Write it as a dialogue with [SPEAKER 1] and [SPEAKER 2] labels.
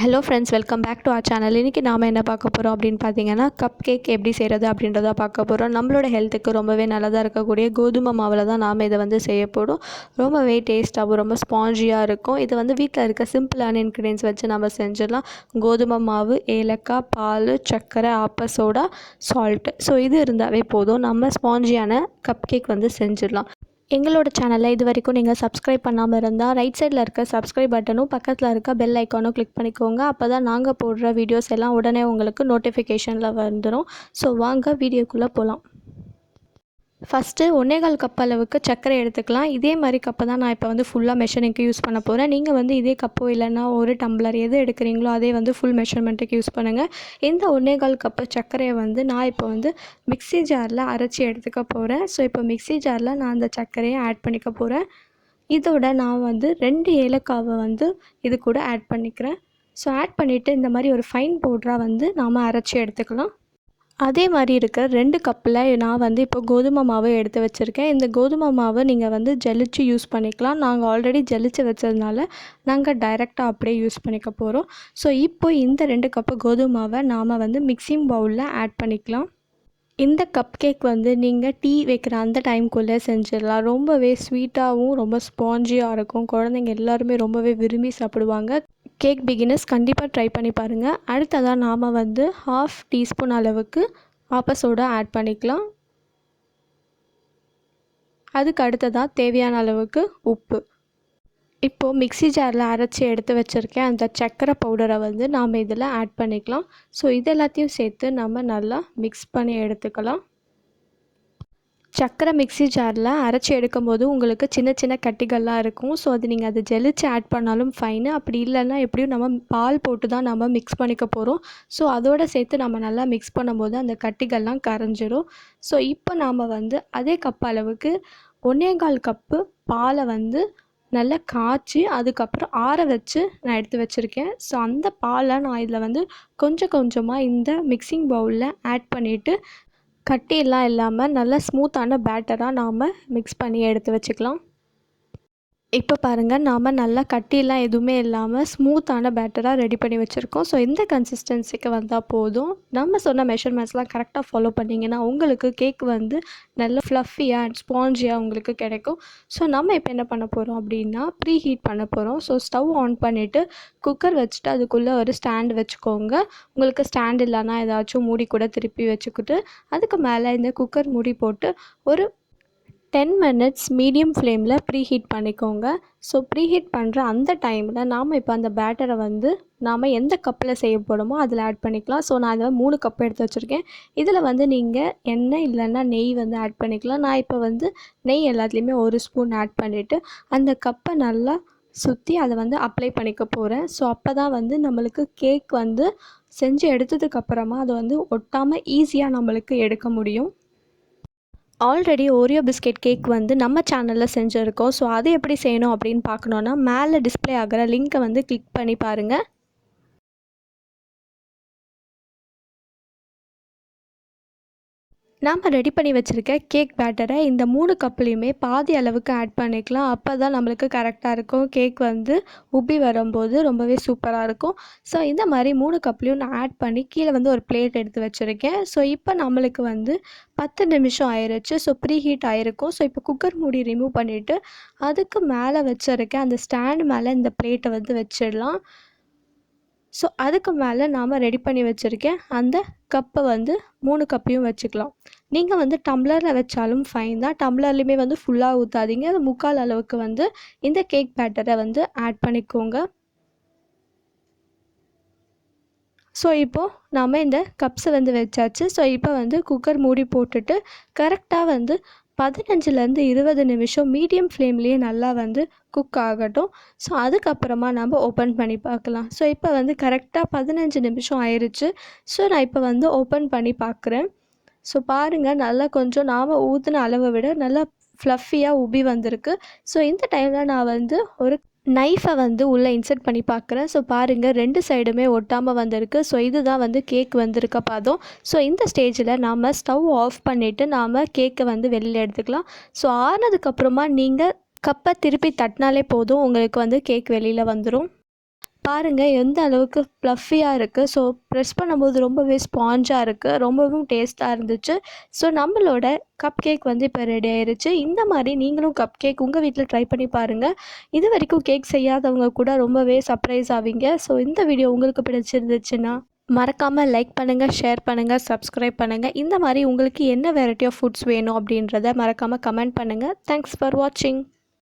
[SPEAKER 1] Hello friends, welcome back to our channel. இன்றைக்கி நாம் என்ன பார்க்க போகிறோம் அப்படின்னு பார்த்தீங்கன்னா, கப் கேக் எப்படி செய்கிறது அப்படின்றத பார்க்க போகிறோம். நம்மளோட ஹெல்த்துக்கு ரொம்பவே நல்லதாக இருக்கக்கூடிய கோதுமை மாவில் தான் நாம் இதை வந்து செய்ய போகிறோம். ரொம்பவே டேஸ்ட்டாகவும் ரொம்ப ஸ்பாஞ்சியாக இருக்கும். இது வந்து வீட்டில் இருக்க சிம்பிளான இன்க்ரீடியன்ஸ் வச்சு நம்ம செஞ்சிடலாம். கோதுமை மாவு, ஏலக்காய், பால், சர்க்கரை, ஆப்ப சோடா, சால்ட்டு. ஸோ இது இருந்தாவே போதும், நம்ம ஸ்பாஞ்சியான கப் கேக் வந்து செஞ்சிடலாம். எங்களோட சேனலில் இது வரைக்கும் நீங்கள் சப்ஸ்கிரைப் பண்ணாமல் இருந்தால் ரைட் சைடில் இருக்க சப்ஸ்கிரைப் பட்டனும் பக்கத்தில் இருக்க பெல் ஐக்கானும் கிளிக் பண்ணிக்கோங்க. அப்போ தான் நாங்கள் போடுற வீடியோஸ் எல்லாம் உடனே உங்களுக்கு நோட்டிஃபிகேஷனில் வந்துடும். ஸோ வாங்க வீடியோக்குள்ளே போகலாம். ஃபஸ்ட்டு 1.25 கப் அளவுக்கு சர்க்கரை எடுத்துக்கலாம். இதே மாதிரி கப்பை தான் நான் இப்போ வந்து ஃபுல்லாக மெஷரிங்க்கு யூஸ் பண்ண போகிறேன். நீங்கள் வந்து இதே கப்போ இல்லைன்னா ஒரு டம்ளர் எது எடுக்கிறீங்களோ அதே வந்து ஃபுல் மெஷர்மெண்ட்டுக்கு யூஸ் பண்ணுங்கள். இந்த 1.25 கப்பு சர்க்கரையை வந்து நான் இப்போ வந்து மிக்ஸி ஜாரில் அரைச்சி எடுத்துக்க போகிறேன். ஸோ இப்போ மிக்ஸி ஜாரில் நான் அந்த சர்க்கரையை ஆட் பண்ணிக்க போகிறேன். இதோட நான் வந்து 2 ஏலக்காவை வந்து இது கூட ஆட் பண்ணிக்கிறேன். ஸோ ஆட் பண்ணிவிட்டு இந்த மாதிரி ஒரு ஃபைன் பவுடராக வந்து நாம் அரைச்சி எடுத்துக்கலாம். அதே மாதிரி இருக்க 2 கப்பில் நான் வந்து இப்போ கோதுமை மாவு எடுத்து வச்சுருக்கேன். இந்த கோதுமை மாவை நீங்கள் வந்து ஜலிச்சு யூஸ் பண்ணிக்கலாம். நாங்கள் ஆல்ரெடி ஜலிச்சு வச்சதுனால நாங்கள் டைரெக்டாக அப்படியே யூஸ் பண்ணிக்க போகிறோம். ஸோ இப்போ இந்த 2 கப்பு கோதுமை மாவை நாம் வந்து மிக்சிங் பவுலில் ஆட் பண்ணிக்கலாம். இந்த கப் கேக் வந்து நீங்கள் டீ வைக்கிற அந்த டைம்குள்ளே செஞ்சிடலாம். ரொம்பவே ஸ்வீட்டாகவும் ரொம்ப ஸ்பாஞ்சியாக இருக்கும். குழந்தைங்க எல்லாருமே ரொம்பவே விரும்பி சாப்பிடுவாங்க. கேக் பிகினர்ஸ் கண்டிப்பாக ட்ரை பண்ணி பாருங்கள். அடுத்ததாக நாம் வந்து 1/2 டீஸ்பூன் அளவுக்கு ஆப்ப சோடா ஆட் பண்ணிக்கலாம். அதுக்கு அடுத்ததாக தேவையான அளவுக்கு உப்பு. இப்போது மிக்ஸி ஜாரில் அரைச்சி எடுத்து வச்சுருக்கேன் அந்த சர்க்கரை பவுடரை வந்து நாம் இதில் ஆட் பண்ணிக்கலாம். ஸோ இது எல்லாத்தையும் சேர்த்து நம்ம நல்லா மிக்ஸ் பண்ணி எடுத்துக்கலாம். சர்க்கரை மிக்ஸி ஜாரில் அரைச்சி எடுக்கும் போது உங்களுக்கு சின்ன சின்ன கட்டிகள்லாம் இருக்கும். ஸோ அது நீங்கள் அதை ஜெலிச்சு ஆட் பண்ணாலும் ஃபைனு. அப்படி இல்லைன்னா எப்படியும் நம்ம பால் போட்டு தான் நம்ம மிக்ஸ் பண்ணிக்க போகிறோம். ஸோ அதோடு சேர்த்து நம்ம நல்லா மிக்ஸ் பண்ணும்போது அந்த கட்டிகள்லாம் கரைஞ்சிடும். ஸோ இப்போ நாம் வந்து அதே கப் அளவுக்கு 1.25 கப்பு பாலை வந்து நல்லா காய்ச்சி அதுக்கப்புறம் ஆற வச்சு நான் எடுத்து வச்சுருக்கேன். ஸோ அந்த பாலை நான் இதில் வந்து கொஞ்சம் கொஞ்சமாக இந்த மிக்சிங் பவுலில் ஆட் பண்ணிவிட்டு கட்டியெல்லாம் இல்லாமல் நல்லா ஸ்மூத்தான பேட்டராக நாம் மிக்ஸ் பண்ணி எடுத்து வச்சுக்கலாம். இப்போ பாருங்கள், நாம் நல்லா கட்டியெல்லாம் எதுவுமே இல்லாமல் ஸ்மூத்தான பேட்டராக ரெடி பண்ணி வச்சுருக்கோம். ஸோ இந்த கன்சிஸ்டன்சிக்கு வந்தால் போதும். நம்ம சொன்ன மெஷர்மெண்ட்ஸ்லாம் கரெக்டாக ஃபாலோ பண்ணிங்கன்னா உங்களுக்கு கேக் வந்து நல்ல ஃப்ளஃபியாக அண்ட் ஸ்பாஞ்சியாக உங்களுக்கு கிடைக்கும். ஸோ நம்ம இப்போ என்ன பண்ண போகிறோம் அப்படின்னா ப்ரீ ஹீட் பண்ண போகிறோம். ஸோ ஸ்டவ் ஆன் பண்ணிவிட்டு குக்கர் வச்சுட்டு அதுக்குள்ளே ஒரு ஸ்டாண்டு வச்சுக்கோங்க. உங்களுக்கு ஸ்டாண்ட் இல்லைன்னா ஏதாச்சும் மூடி கூட திருப்பி வச்சுக்கிட்டு அதுக்கு மேலே இந்த குக்கர் மூடி போட்டு ஒரு 10 மினிட்ஸ் மீடியம் ஃப்ளேமில் ப்ரீ ஹீட் பண்ணிக்கோங்க. ஸோ ப்ரீ ஹீட் பண்ணுற அந்த டைமில் நாம் இப்போ அந்த பேட்டரை வந்து நாம் எந்த கப்பில் செய்ய போகிறோமோ அதில் ஆட் பண்ணிக்கலாம். ஸோ நான் இதில் 3 கப் எடுத்து வச்சுருக்கேன். இதில் வந்து நீங்கள் எண்ணெய் இல்லைன்னா நெய் வந்து ஆட் பண்ணிக்கலாம். நான் இப்போ வந்து நெய் எல்லாத்துலேயுமே 1 ஸ்பூன் ஆட் பண்ணிவிட்டு அந்த கப்பை நல்லா சுற்றி அதை வந்து அப்ளை பண்ணிக்க போகிறேன். ஸோ அப்போ தான் வந்து நம்மளுக்கு கேக் வந்து செஞ்சு எடுத்ததுக்கப்புறமா அதை வந்து ஒட்டாமல் ஈஸியாக நம்மளுக்கு எடுக்க முடியும். ஆல்ரெடி ஓரியோ பிஸ்கெட் கேக் வந்து நம்ம சேனலில் செஞ்சுருக்கோம். ஸோ அது எப்படி செய்யணும் அப்படின்னு பார்க்கணுன்னா மேலே டிஸ்பிளே ஆகிற லிங்க்கை வந்து கிளிக் பண்ணி பாருங்கள். நாம் ரெடி பண்ணி வச்சுருக்க கேக் பேட்டரை இந்த 3 கப்லேயுமே பாதி அளவுக்கு ஆட் பண்ணிக்கலாம். அப்போ தான் நம்மளுக்கு கரெக்டாக இருக்கும். கேக் வந்து உப்பி வரும்போது ரொம்பவே சூப்பராக இருக்கும். ஸோ இந்த மாதிரி 3 கப்லேயும் நான் ஆட் பண்ணி கீழே வந்து ஒரு பிளேட் எடுத்து வச்சுருக்கேன். ஸோ இப்போ நம்மளுக்கு வந்து 10 நிமிஷம் ஆயிடுச்சு. ஸோ ப்ரீ ஹீட் ஆகிருக்கும். ஸோ இப்போ குக்கர் மூடி ரிமூவ் பண்ணிவிட்டு அதுக்கு மேலே வச்சுருக்கேன் அந்த ஸ்டாண்டு மேலே இந்த பிளேட்டை வந்து வச்சிடலாம். ஸோ அதுக்கு மேலே நாம் ரெடி பண்ணி வச்சுருக்கேன் அந்த கப்பை வந்து 3 கப்பையும் வச்சுக்கலாம். நீங்கள் வந்து டம்ளரில் வச்சாலும் ஃபைன் தான். டம்ளர்லேயுமே வந்து ஃபுல்லாக ஊற்றாதீங்க. அது 3/4 அளவுக்கு வந்து இந்த கேக் பேட்டரை வந்து ஆட் பண்ணிக்கோங்க. ஸோ இப்போது நாம் இந்த கப்ஸை வந்து வச்சாச்சு. ஸோ இப்போ வந்து குக்கர் மூடி போட்டுட்டு கரெக்டாக வந்து 15லேருந்து 20 நிமிஷம் மீடியம் ஃப்ளேம்லேயே நல்லா வந்து குக் ஆகட்டும். ஸோ அதுக்கப்புறமா நம்ம ஓப்பன் பண்ணி பார்க்கலாம். ஸோ இப்போ வந்து கரெக்டாக 15 நிமிஷம் ஆயிடுச்சு. ஸோ நான் இப்போ வந்து ஓப்பன் பண்ணி பார்க்குறேன். ஸோ பாருங்கள், நல்லா கொஞ்சம் நாம் ஊற்றின அளவை விட நல்லா ஃப்ளஃபியாக உப்பி வந்திருக்கு. ஸோ இந்த டைமில் நான் வந்து ஒரு நைஃபை வந்து உள்ளே இன்சர்ட் பண்ணி பார்க்குறேன். ஸோ பாருங்கள், 2 சைடுமே ஒட்டாமல் வந்திருக்கு. ஸோ இதுதான் வந்து கேக் வந்திருக்க பதம். ஸோ இந்த ஸ்டேஜில் நாம் ஸ்டவ் ஆஃப் பண்ணிவிட்டு நாம் கேக்கை வந்து வெளியில் எடுத்துக்கலாம். ஸோ ஆறுனதுக்கப்புறமா நீங்கள் கப்பை திருப்பி தட்டினாலே போதும், உங்களுக்கு வந்து கேக் வெளியில் வந்துடும். பாருங்கள் எந்த அளவுக்கு ப்ளஃபியாக இருக்குது. ஸோ ப்ரெஸ் பண்ணும்போது ரொம்பவே ஸ்பாஞ்சாக இருக்குது, ரொம்பவும் டேஸ்ட்டாக இருந்துச்சு. ஸோ நம்மளோட கப் கேக் வந்து இப்போ ரெடி ஆயிருச்சு. இந்த மாதிரி நீங்களும் கப் கேக் உங்கள் வீட்டில் ட்ரை பண்ணி பாருங்கள். இது வரைக்கும் கேக் செய்யாதவங்க கூட ரொம்பவே சர்ப்ரைஸ் ஆவீங்க. ஸோ இந்த வீடியோ உங்களுக்கு பிடிச்சிருந்துச்சுன்னா மறக்காமல் லைக் பண்ணுங்கள், ஷேர் பண்ணுங்கள், சப்ஸ்கிரைப் பண்ணுங்கள். இந்த மாதிரி உங்களுக்கு என்ன வெரைட்டி ஆஃப் ஃபுட்ஸ் வேணும் அப்படின்றத மறக்காமல் கமெண்ட் பண்ணுங்கள். தேங்க்ஸ் ஃபார் வாட்சிங்.